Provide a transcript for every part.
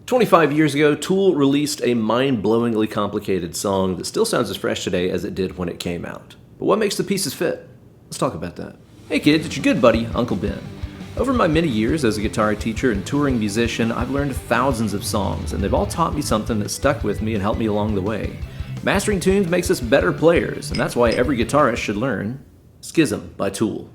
25 years ago, Tool released a mind-blowingly complicated song that still sounds as fresh today as it did when it came out. But what makes the pieces fit? Let's talk about that. Hey kids, it's your good buddy, Uncle Ben. Over my many years as a guitar teacher and touring musician, I've learned thousands of songs, and they've all taught me something that stuck with me and helped me along the way. Mastering tunes makes us better players, and that's why every guitarist should learn Schism by Tool.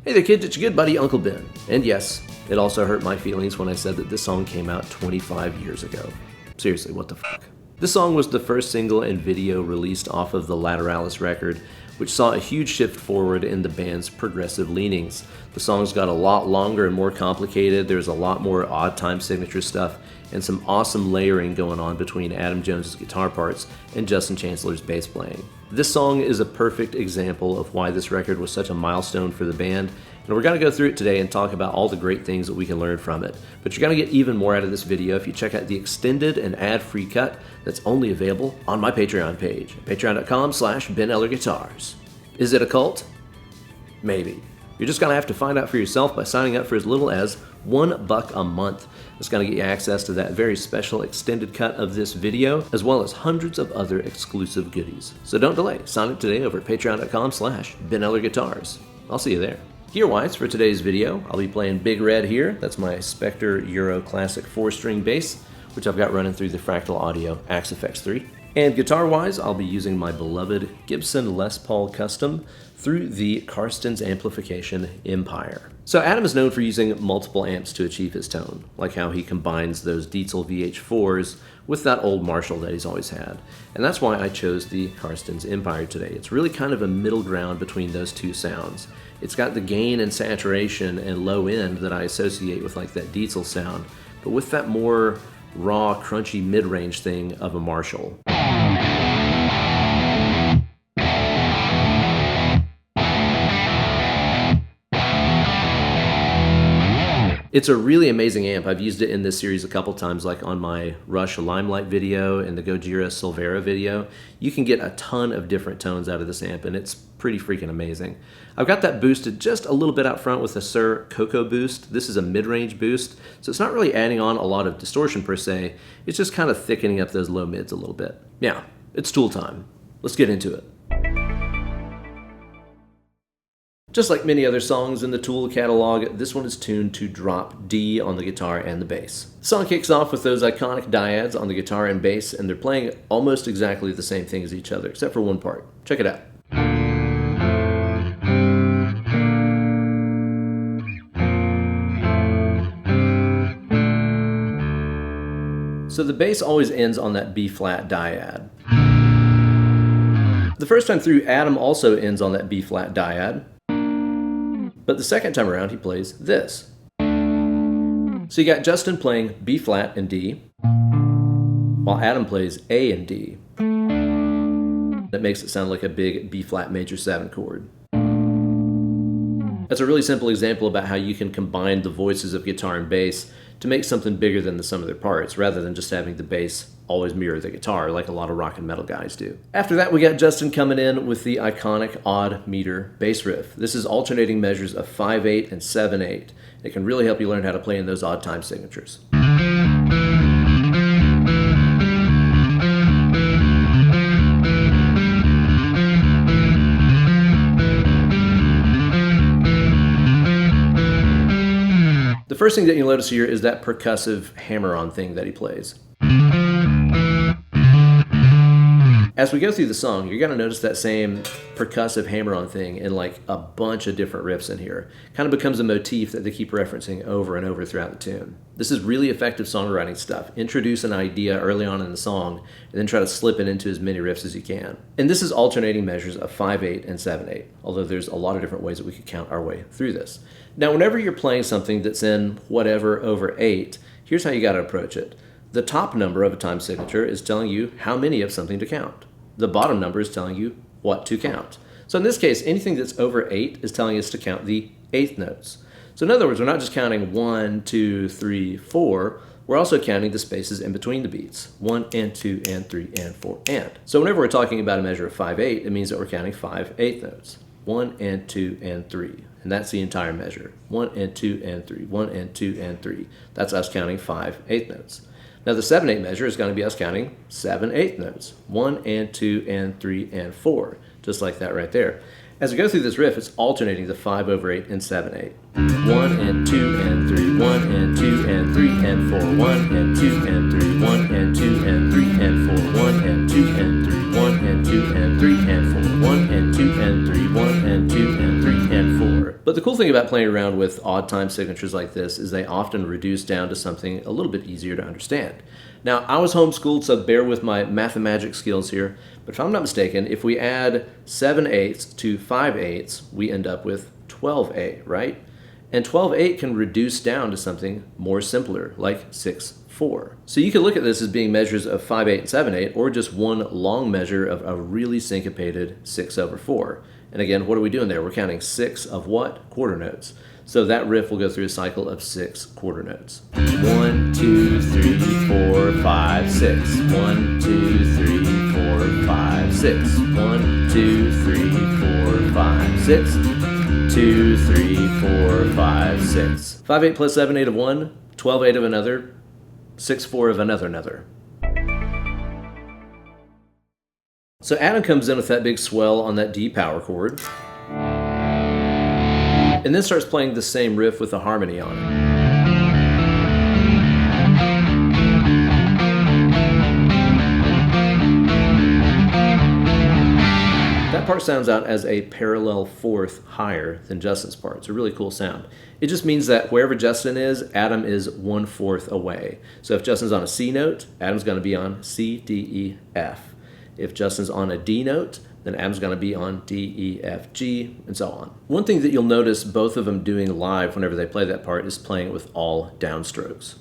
Hey there kids, it's your good buddy Uncle Ben. And yes, it also hurt my feelings when I said that this song came out 25 years ago. Seriously, what the fuck? This song was the first single and video released off of the Lateralis record, which saw a huge shift forward in the band's progressive leanings. The songs got a lot longer and more complicated, there's a lot more odd time signature stuff, and some awesome layering going on between Adam Jones's guitar parts and Justin Chancellor's bass playing. This song is a perfect example of why this record was such a milestone for the band, and we're going to go through it today and talk about all the great things that we can learn from it. But you're going to get even more out of this video if you check out the extended and ad-free cut that's only available on my Patreon page, patreon.com/Ben Eller Guitars. Is it a cult? Maybe. You're just going to have to find out for yourself by signing up for as little as $1 a month. It's going to get you access to that very special extended cut of this video, as well as hundreds of other exclusive goodies. So don't delay. Sign up today over at patreon.com/Ben Eller Guitars. I'll see you there. Gear-wise, for today's video, I'll be playing Big Red here. That's my Spectre Euro Classic 4-string bass, which I've got running through the Fractal Audio Axe FX 3. And guitar-wise, I'll be using my beloved Gibson Les Paul Custom through the Carstens Amplification Empire. So Adam is known for using multiple amps to achieve his tone, like how he combines those Dietzel VH4s with that old Marshall that he's always had. And that's why I chose the Carstens Empire today. It's really kind of a middle ground between those two sounds. It's got the gain and saturation and low end that I associate with like that Dietzel sound, but with that more raw, crunchy mid-range thing of a Marshall. It's a really amazing amp. I've used it in this series a couple times, like on my Rush Limelight video and the Gojira Silvera video. You can get a ton of different tones out of this amp, and it's pretty freaking amazing. I've got that boosted just a little bit out front with the Suhr KoKo boost. This is a mid-range boost, so it's not really adding on a lot of distortion per se. It's just kind of thickening up those low mids a little bit. Yeah, it's Tool time. Let's get into it. Just like many other songs in the Tool catalog, this one is tuned to drop D on the guitar and the bass. The song kicks off with those iconic dyads on the guitar and bass, and they're playing almost exactly the same thing as each other, except for one part. Check it out. So the bass always ends on that B flat dyad. The first time through, Adam also ends on that B flat dyad, but the second time around he plays this. So you got Justin playing B flat and D, while Adam plays A and D. That makes it sound like a big B flat major 7 chord. That's a really simple example about how you can combine the voices of guitar and bass to make something bigger than the sum of their parts, rather than just having the bass always mirror the guitar like a lot of rock and metal guys do. After that, we got Justin coming in with the iconic odd meter bass riff. This is alternating measures of 5/8 and 7/8. It can really help you learn how to play in those odd time signatures. The first thing that you'll notice here is that percussive hammer-on thing that he plays. As we go through the song, you're going to notice that same percussive hammer-on thing in like a bunch of different riffs in here. Kind of becomes a motif that they keep referencing over and over throughout the tune. This is really effective songwriting stuff. Introduce an idea early on in the song, and then try to slip it into as many riffs as you can. And this is alternating measures of 5/8 and 7/8, although there's a lot of different ways that we could count our way through this. Now, whenever you're playing something that's in whatever over 8, here's how you got to approach it. The top number of a time signature is telling you how many of something to count. The bottom number is telling you what to count. So in this case, anything that's over 8 is telling us to count the 8th notes. So in other words, we're not just counting 1, 2, 3, 4, we're also counting the spaces in between the beats. 1 and 2 and 3 and 4 and. So whenever we're talking about a measure of 5/8, it means that we're counting 5 8th notes. 1 and 2 and 3. And that's the entire measure. 1 and 2 and 3, 1 and 2 and 3. That's us counting 5 8th notes. Now the 7/8 measure is going to be us counting 7 8th notes. 1 and 2 and 3 and 4. Just like that right there. As we go through this riff, it's alternating the 5/8 and 7/8. 1 and 2 and 3, 1 and 2 and 3 and 4, 1 and 2 and 3, 1 and 2 and 3 and 4, 1 and 2 and 3, 1 and 2 and 3 and 4, 1 and 2 and 3, 1 and 2 and 3 and 4. But the cool thing about playing around with odd time signatures like this is they often reduce down to something a little bit easier to understand. Now, I was homeschooled, so bear with my mathemagic skills here, but if I'm not mistaken, if we add 7/8 to 5/8, we end up with 12/8, right? And 12/8 can reduce down to something more simpler, like 6/4. So you can look at this as being measures of 5/8 and 7/8, or just one long measure of a really syncopated 6/4. And again, what are we doing there? We're counting 6 of what? Quarter notes. So that riff will go through a cycle of 6 quarter notes. 1, 2, 3, 4, 5, 6. 1, 2, 3, 4, 5, 6. 1, 2, 3, 4, 5, 6. 2, 3, 4, 5, 6. 5/8 plus 7/8 of one, 12/8 of another, 6/4 of another. So Adam comes in with that big swell on that D power chord, and then starts playing the same riff with a harmony on it. That part sounds out as a parallel fourth higher than Justin's part. It's a really cool sound. It just means that wherever Justin is, Adam is 1/4 away. So if Justin's on a C note, Adam's going to be on C, D, E, F. If Justin's on a D note, then Adam's going to be on D, E, F, G, and so on. One thing that you'll notice both of them doing live whenever they play that part is playing it with all downstrokes.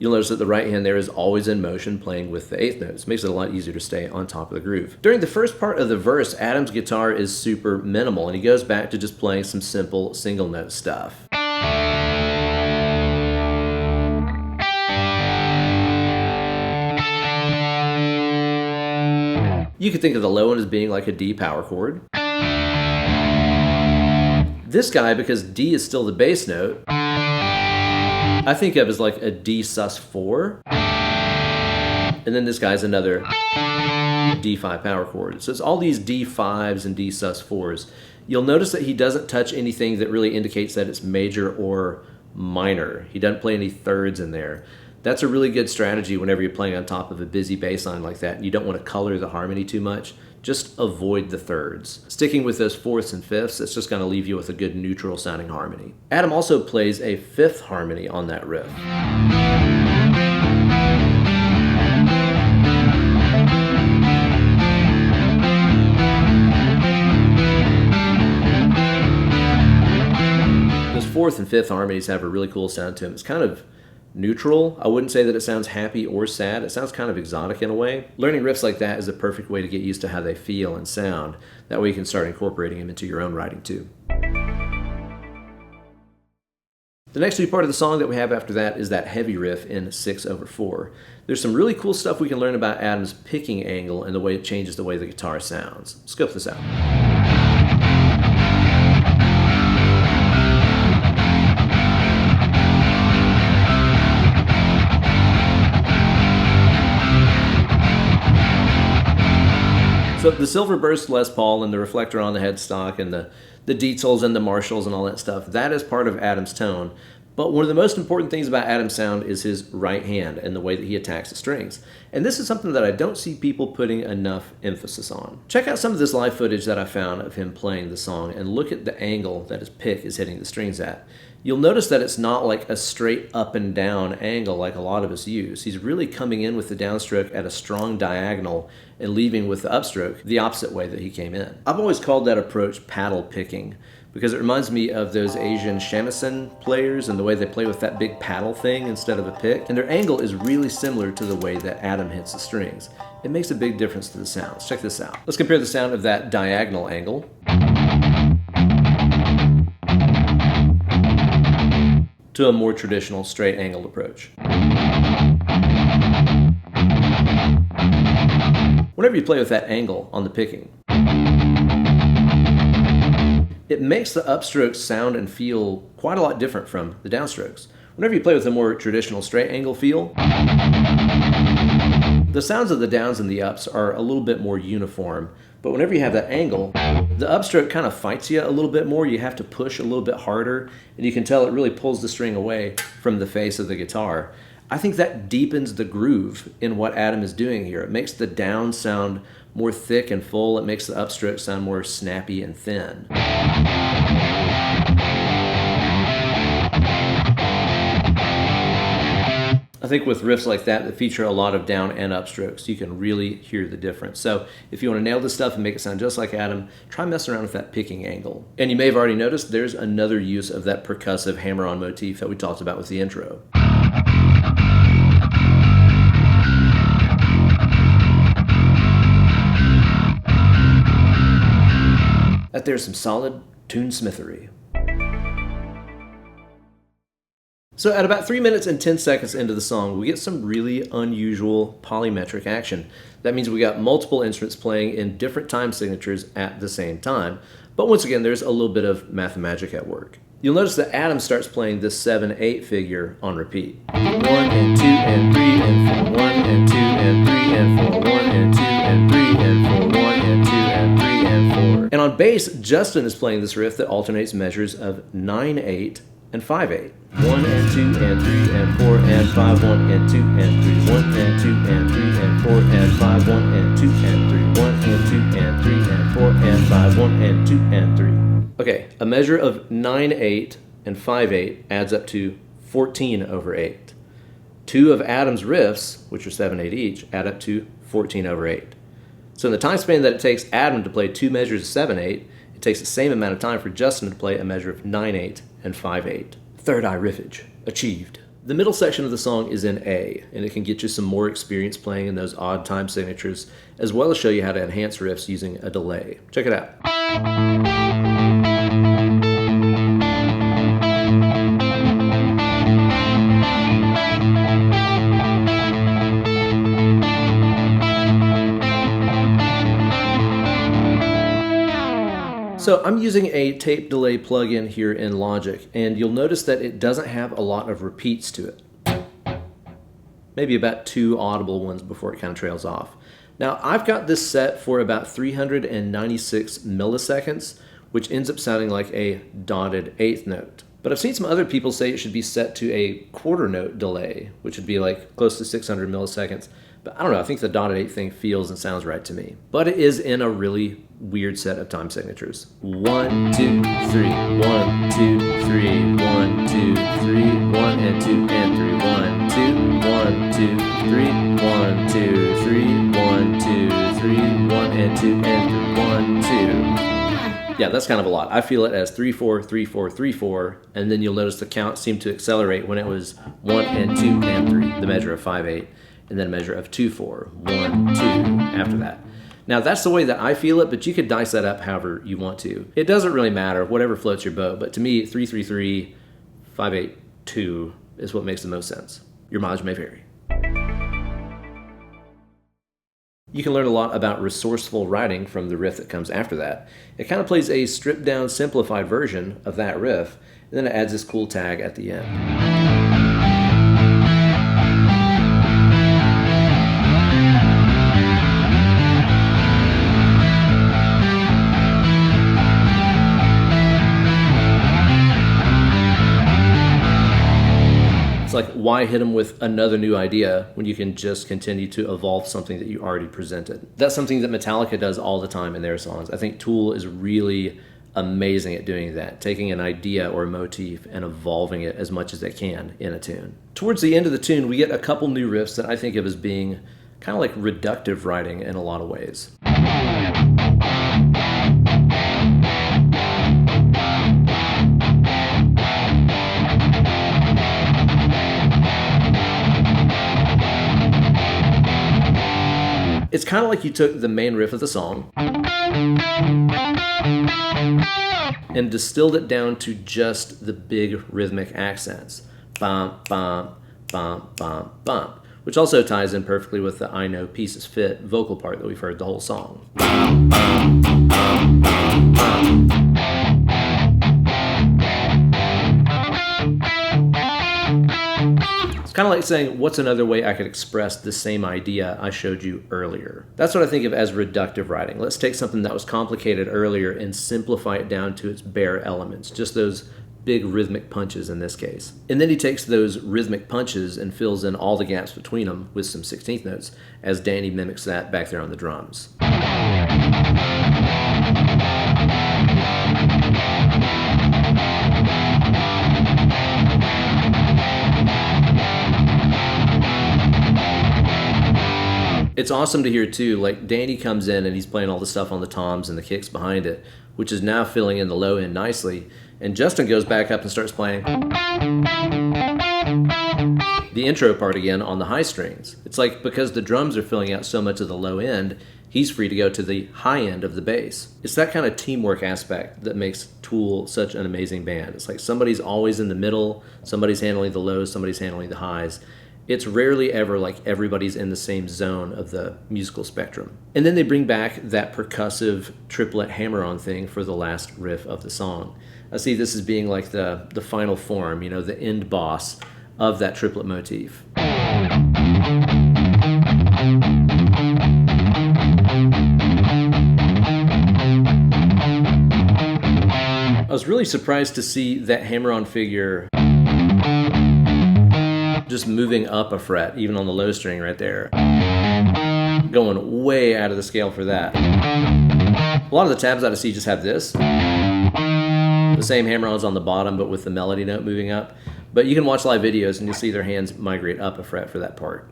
You'll notice that the right hand there is always in motion playing with the 8th notes. Makes it a lot easier to stay on top of the groove. During the first part of the verse, Adam's guitar is super minimal, and he goes back to just playing some simple single note stuff. You could think of the low one as being like a D power chord. This guy, because D is still the bass note, I think of as like a D sus4. And then this guy's another D5 power chord. So it's all these D5s and D sus4s. You'll notice that he doesn't touch anything that really indicates that it's major or minor. He doesn't play any thirds in there. That's a really good strategy whenever you're playing on top of a busy bass line like that and you don't want to color the harmony too much. just avoid the thirds. Sticking with those fourths and fifths, it's just going to leave you with a good neutral sounding harmony. Adam also plays a fifth harmony on that riff. Those fourth and fifth harmonies have a really cool sound to them. It's kind of neutral. I wouldn't say that it sounds happy or sad. It sounds kind of exotic in a way. Learning riffs like that is a perfect way to get used to how they feel and sound. That way you can start incorporating them into your own writing too. The next two part of the song that we have after that is that heavy riff in 6/4. There's some really cool stuff we can learn about Adam's picking angle and the way it changes the way the guitar sounds. Scope this out. So the silver burst Les Paul and the reflector on the headstock and the Dietzels and the Marshalls and all that stuff, that is part of Adam's tone. But one of the most important things about Adam's sound is his right hand and the way that he attacks the strings. And this is something that I don't see people putting enough emphasis on. Check out some of this live footage that I found of him playing the song and look at the angle that his pick is hitting the strings at. You'll notice that it's not like a straight up and down angle like a lot of us use. He's really coming in with the downstroke at a strong diagonal and leaving with the upstroke the opposite way that he came in. I've always called that approach paddle picking because it reminds me of those Asian shamisen players and the way they play with that big paddle thing instead of a pick. And their angle is really similar to the way that Adam hits the strings. It makes a big difference to the sounds. Check this out. Let's compare the sound of that diagonal angle to a more traditional straight angled approach. Whenever you play with that angle on the picking, it makes the upstrokes sound and feel quite a lot different from the downstrokes. Whenever you play with a more traditional straight angle feel, the sounds of the downs and the ups are a little bit more uniform, but whenever you have that angle, the upstroke kind of fights you a little bit more. You have to push a little bit harder, and you can tell it really pulls the string away from the face of the guitar. I think that deepens the groove in what Adam is doing here. It makes the down sound more thick and full. It makes the upstroke sound more snappy and thin. I think with riffs like that feature a lot of down and upstrokes, you can really hear the difference. So if you want to nail this stuff and make it sound just like Adam, try messing around with that picking angle. And you may have already noticed there's another use of that percussive hammer-on motif that we talked about with the intro. That there's some solid tunesmithery. So at about 3 minutes and 10 seconds into the song, we get some really unusual polymetric action. That means we got multiple instruments playing in different time signatures at the same time. But once again, there's a little bit of mathemagic at work. You'll notice that Adam starts playing this 7/8 figure on repeat. 1 and 2 and 3 and 4, 1 and 2 and 3 and 4, 1 and 2 and 3 and 4, 1 and 2 and 3 and 4. And on bass, Justin is playing this riff that alternates measures of 9/8 and 5/8. 1 and 2 and 3 and 4 and 5, 1 and 2 and 3, 1 and 2 and 3 and 4 and 5, 1 and 2 and 3, 1 and 2 and 3 and 4 and 5, 1 and 2 and 3. Okay, a measure of 9/8 and 5/8 adds up to 14/8. Two of Adam's riffs, which are 7/8 each, add up to 14/8. So in the time span that it takes Adam to play two measures of 7/8, it takes the same amount of time for Justin to play a measure of 9/8 and 5/8. Third eye riffage achieved. The middle section of the song is in A, and it can get you some more experience playing in those odd time signatures, as well as show you how to enhance riffs using a delay. Check it out. So I'm using a tape delay plugin here in Logic, and you'll notice that it doesn't have a lot of repeats to it. Maybe about 2 audible ones before it kind of trails off. Now I've got this set for about 396 milliseconds, which ends up sounding like a dotted 8th note. But I've seen some other people say it should be set to a quarter note delay, which would be like close to 600 milliseconds. But I don't know, I think the dotted 8 thing feels and sounds right to me. But it is in a really weird set of time signatures. 1, 2, 3, 1, 2, 3, 1, 2, 3, 1 and 2 and 3, 1, 2, 1, 2, 3, 1, 2, 3, 1, 2, 3, 1 and 2 and 3, 1, 2. Yeah, that's kind of a lot. I feel it as 3, 4, 3, 4, 3, 4, and then you'll notice the count seemed to accelerate when it was 1 and 2 and 3, the measure of 5, 8, and then a measure of 2, 4, 1, 2 after that. Now that's the way that I feel it, but you could dice that up however you want to. It doesn't really matter, whatever floats your boat, but to me, 3, 3, 3, 5, 8, 2 is what makes the most sense. Your mileage may vary. You can learn a lot about resourceful writing from the riff that comes after that. It kind of plays a stripped down, simplified version of that riff, and then it adds this cool tag at the end. It's like, why hit them with another new idea when you can just continue to evolve something that you already presented? That's something that Metallica does all the time in their songs. I think Tool is really amazing at doing that, taking an idea or a motif and evolving it as much as they can in a tune. Towards the end of the tune, we get a couple new riffs that I think of as being kind of like reductive writing in a lot of ways. It's kind of like you took the main riff of the song and distilled it down to just the big rhythmic accents. Bump, bump, bump, bump, bump. Which also ties in perfectly with the I Know Pieces Fit vocal part that we've heard the whole song. Bump, bump, bump, bump, bump. It's kind of like saying, what's another way I could express the same idea I showed you earlier? That's what I think of as reductive writing. Let's take something that was complicated earlier and simplify it down to its bare elements, just those big rhythmic punches in this case. And then he takes those rhythmic punches and fills in all the gaps between them with some 16th notes, as Danny mimics that back there on the drums. It's awesome to hear too, like Danny comes in and he's playing all the stuff on the toms and the kicks behind it, which is now filling in the low end nicely, and Justin goes back up and starts playing the intro part again on the high strings. It's like, because the drums are filling out so much of the low end, he's free to go to the high end of the bass. It's that kind of teamwork aspect that makes Tool such an amazing band. It's like somebody's always in the middle, somebody's handling the lows, somebody's handling the highs. It's rarely ever like everybody's in the same zone of the musical spectrum. And then they bring back that percussive triplet hammer-on thing for the last riff of the song. I see this as being like the final form, you know, the end boss of that triplet motif. I was really surprised to see that hammer-on figure just moving up a fret, even on the low string right there. Going way out of the scale for that. A lot of the tabs out of C just have this. The same hammer-ons on the bottom, but with the melody note moving up. But you can watch live videos and you'll see their hands migrate up a fret for that part.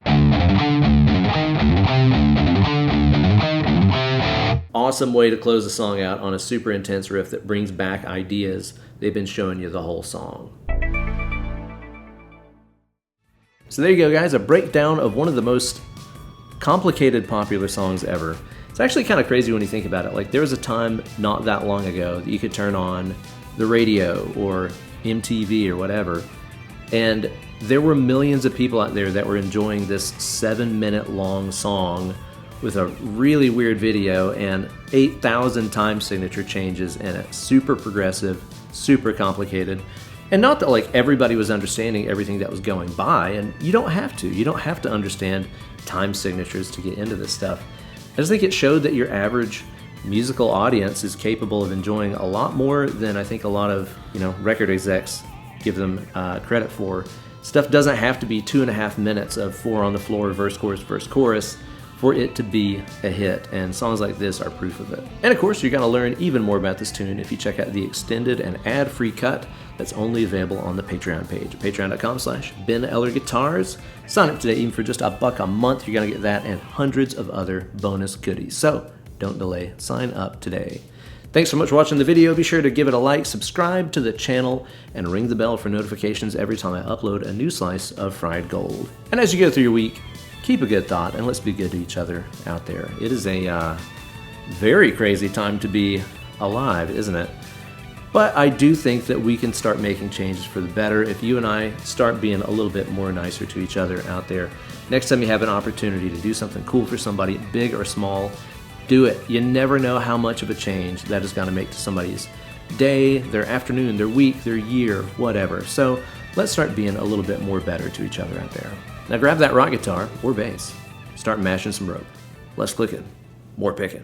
Awesome way to close the song out on a super intense riff that brings back ideas they've been showing you the whole song. So there you go, guys, a breakdown of one of the most complicated popular songs ever. It's actually kind of crazy when you think about it. Like, there was a time not that long ago that you could turn on the radio or MTV or whatever, and there were millions of people out there that were enjoying this 7-minute long song with a really weird video and 8,000 time signature changes in it. Super progressive, super complicated. And not that like everybody was understanding everything that was going by, and you don't have to. You don't have to understand time signatures to get into this stuff. I just think it showed that your average musical audience is capable of enjoying a lot more than I think a lot of record execs give them credit for, Stuff doesn't have to be 2.5 minutes of 4 on the floor, verse, chorus, for it to be a hit, and songs like this are proof of it. And of course, you're gonna learn even more about this tune if you check out the extended and ad-free cut that's only available on the Patreon page, patreon.com/Ben Eller Guitars. Sign up today, even for just $1 a month. You're gonna get that and hundreds of other bonus goodies. So don't delay, sign up today. Thanks so much for watching the video. Be sure to give it a like, subscribe to the channel, and ring the bell for notifications every time I upload a new slice of fried gold. And as you go through your week, keep a good thought, and let's be good to each other out there. It is a very crazy time to be alive, isn't it? But I do think that we can start making changes for the better if you and I start being a little bit more nicer to each other out there. Next time you have an opportunity to do something cool for somebody, big or small, do it. You never know how much of a change that is going to make to somebody's day, their afternoon, their week, their year, whatever. So let's start being a little bit more better to each other out there. Now grab that rock guitar or bass, start mashing some rope. Less clicking, more picking.